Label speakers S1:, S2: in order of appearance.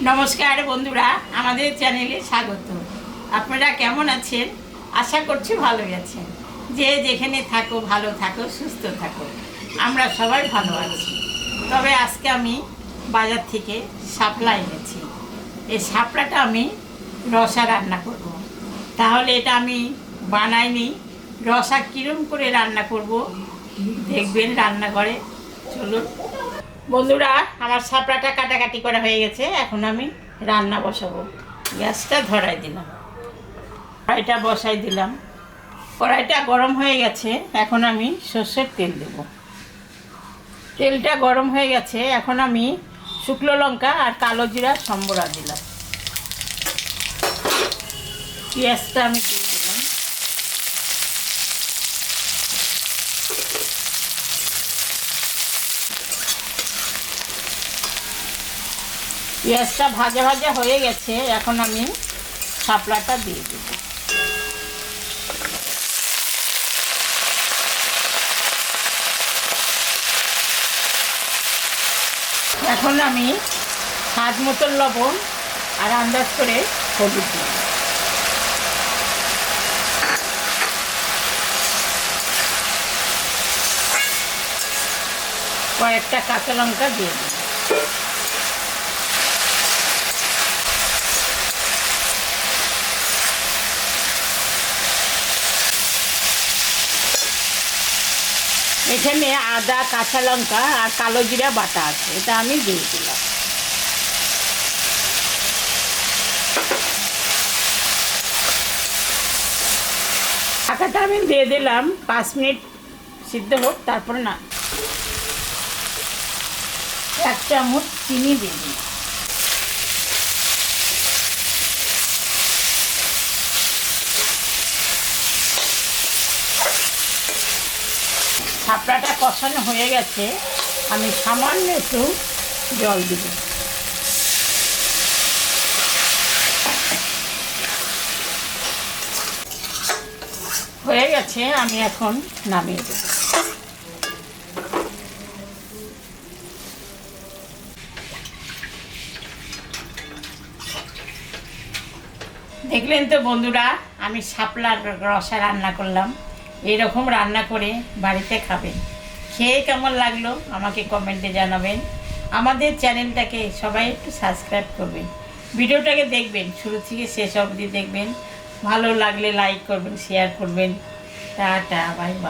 S1: নমস্কার বন্ধুরা, আমাদের চ্যানেলে স্বাগত। আপনারা কেমন আছেন? আশা করছি ভালোই আছেন। যে যেখানে থাকো ভালো থাকো, সুস্থ থাকো। আমরা সবাই ভালো আছি। তবে আজকে আমি বাজার থেকে শাপলা এনেছি। এই শাপলাটা আমি রসা রান্না করব। তাহলে এটা আমি বানাইনি, রসা কীরকম করে রান্না করব দেখবেন রান্নাঘরে। চলুন বন্ধুরা, আমার শাপলাটা কাটাকাটি করা হয়ে গেছে। এখন আমি রান্না বসাবো। গ্যাসটা ধরাই দিলাম, কড়াইটা বসাই দিলাম। কড়াইটা গরম হয়ে গেছে, এখন আমি সর্ষের তেল দেব। তেলটা গরম হয়ে গেছে, এখন আমি শুকনো লঙ্কা আর কালো জিরা সম্বরা দিলাম। পেঁয়াজটা আমি দিয়ে দিলাম। পেঁয়াজটা ভাজা ভাজা হয়ে গেছে, এখন আমি শাপলাটা দিয়ে দেব। এখন আমি স্বাদ মতো লবণ আর আন্দাজ করে হলুদ দিই। কয়েকটা কাঁচা লঙ্কা দিয়ে দিই। এখানে আদা, কাঁচা লঙ্কা আর কালো জিরা বাটা আছে, এটা আমি দিয়ে দিলাম। ঢাকাটা আমি দিয়ে দিলাম, 5 মিনিট সিদ্ধ হোক, তারপরে না 1 চামচ চিনি দিয়ে দিই। শাপলাটা কষানো হয়ে গেছে, আমি সামান্য একটু জল দিব। হয়ে গেছে, আমি এখন নামিয়ে দেব। দেখলেন তো বন্ধুরা, আমি শাপলার রসা রান্না করলাম। এইরকম রান্না করে বাড়িতে খাবেন। খেয়ে কেমন লাগলো আমাকে কমেন্টে জানাবেন। আমাদের চ্যানেলটাকে সবাই একটু সাবস্ক্রাইব করবেন। ভিডিওটাকে দেখবেন, শুরু থেকে শেষ অবধি দেখবেন। ভালো লাগলে লাইক করবেন, শেয়ার করবেন। Tata, bye bye.